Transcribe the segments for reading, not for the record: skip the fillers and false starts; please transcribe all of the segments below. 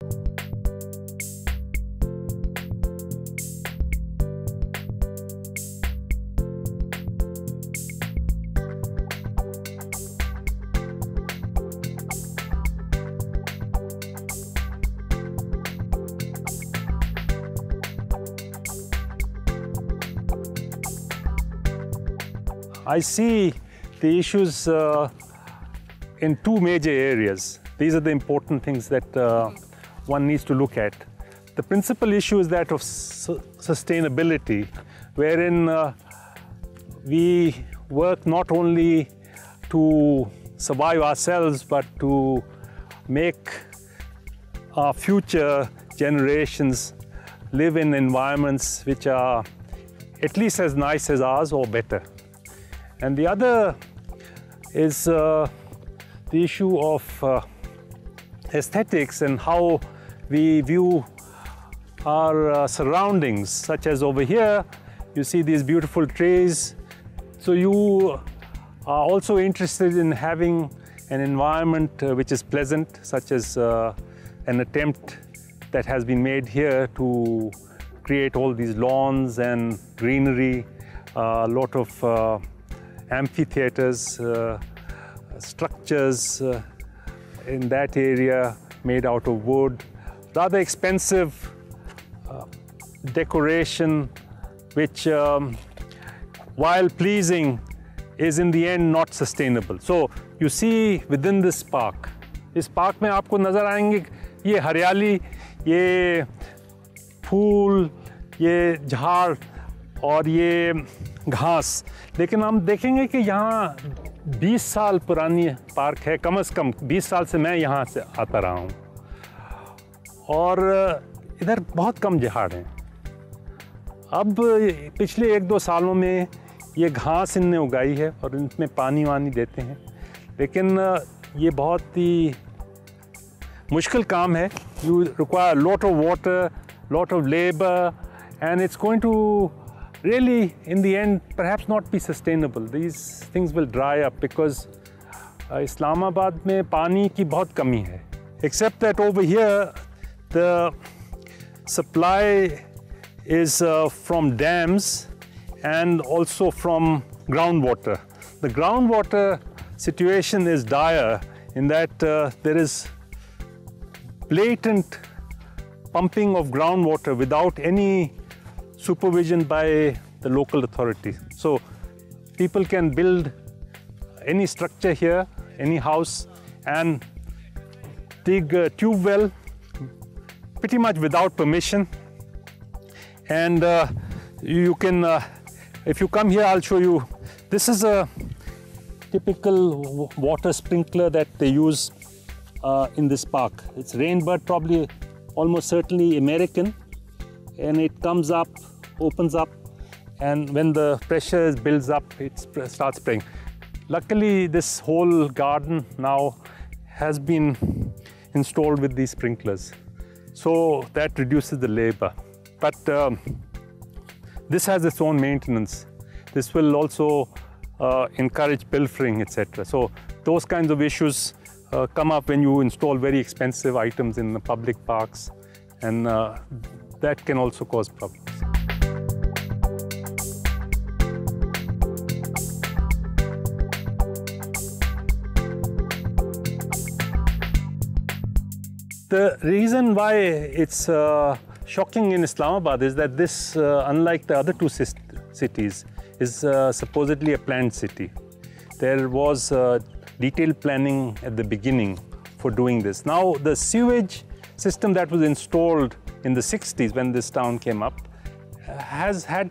I see the issues in two major areas. These are the important things that one needs to look at. The principal issue is that of sustainability, wherein we work not only to survive ourselves, but to make our future generations live in environments which are at least as nice as ours or better. And the other is the issue of aesthetics and how we view our surroundings, such as over here, you see these beautiful trees. So you are also interested in having an environment which is pleasant, such as an attempt that has been made here to create all these lawns and greenery, a lot of amphitheaters, structures in that area made out of wood, rather expensive decoration, which while pleasing is in the end not sustainable. So you see within this park, इस park में आपको नज़र आएंगे ये हरियाली, ये फूल, ये झाड़ और ये घास, लेकिन हम देखेंगे कि यहाँ 20 साल पुरानी पार्क है, कम से कम 20 साल से मैं यहाँ से आता रहा हूँ और इधर बहुत कम झाड़ हैं। अब पिछले 1-2 सालों में ये घास इनने उगाई है और इनमें पानी वानी देते हैं, लेकिन ये बहुत ही मुश्किल काम है। You require a lot of water, lot of labor, and it's going to really, in the end, perhaps not be sustainable. These things will dry up because Islamabad में पानी की बहुत कमी है. Except that over here, the supply is from dams and also from groundwater. The groundwater situation is dire in that there is blatant pumping of groundwater without any supervision by the local authority. So people can build any structure here, any house, and dig a tube well pretty much without permission. And you can, if you come here, I'll show you. This is a typical water sprinkler that they use in this park. It's rainbird, probably almost certainly American, and it comes up, opens up, and when the pressure builds up, it starts spraying. Luckily, this whole garden now has been installed with these sprinklers, so that reduces the labor. But this has its own maintenance. This will also encourage pilfering, etc. So those kinds of issues come up when you install very expensive items in the public parks, and that can also cause problems. The reason why it's shocking in Islamabad is that this, unlike the other two cities, is supposedly a planned city. There was detailed planning at the beginning for doing this. Now, the sewage system that was installed in the 60s when this town came up has had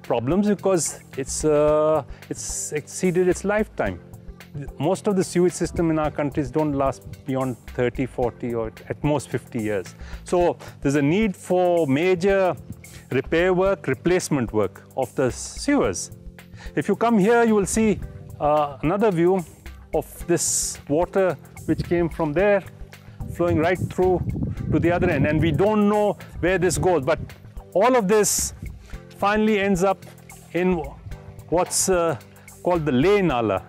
problems because it's exceeded its lifetime. Most of the sewage system in our countries don't last beyond 30, 40, or at most 50 years. So there's a need for major repair work, replacement work of the sewers. If you come here, you will see another view of this water which came from there, flowing right through to the other end. And we don't know where this goes, but all of this finally ends up in what's called the Leh Nala.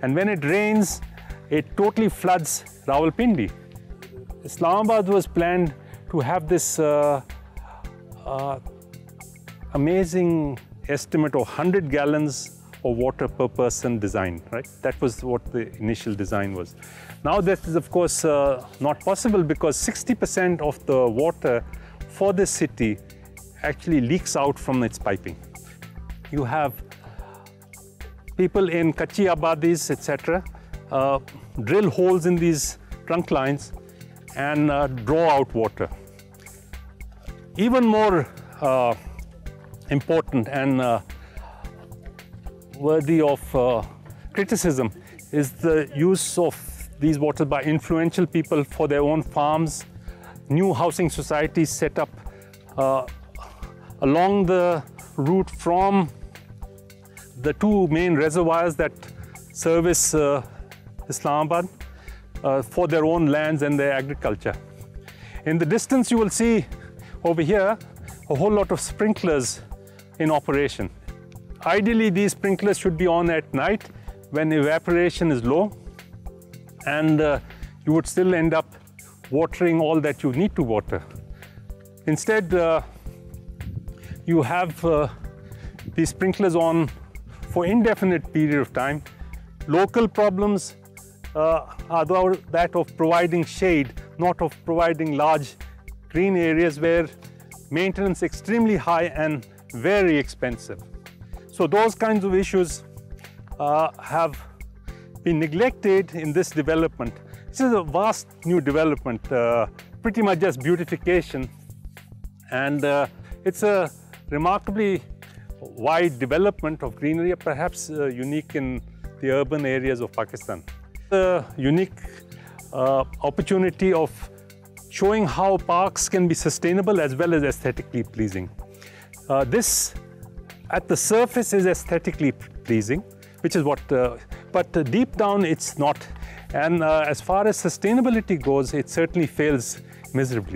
And when it rains, it totally floods Rawalpindi. Islamabad was planned to have this amazing estimate of 100 gallons of water per person design, right? That was what the initial design was. Now that is of course not possible because 60% of the water for this city actually leaks out from its piping. You have people in Kachi Abadis, etc., drill holes in these trunk lines and draw out water. Even more important and worthy of criticism is the use of these waters by influential people for their own farms. New housing societies set up along the route from the two main reservoirs that service Islamabad for their own lands and their agriculture. In the distance you will see over here a whole lot of sprinklers in operation. Ideally these sprinklers should be on at night when evaporation is low, and you would still end up watering all that you need to water. Instead you have these sprinklers on for indefinite period of time. Local problems are that of providing shade, not of providing large green areas where maintenance is extremely high and very expensive. So those kinds of issues have been neglected in this development. This is a vast new development, pretty much just beautification, and it's a remarkably wide development of greenery, perhaps unique in the urban areas of Pakistan. The unique opportunity of showing how parks can be sustainable as well as aesthetically pleasing. This at the surface is aesthetically pleasing, which is what, but deep down it's not. And as far as sustainability goes, it certainly fails miserably.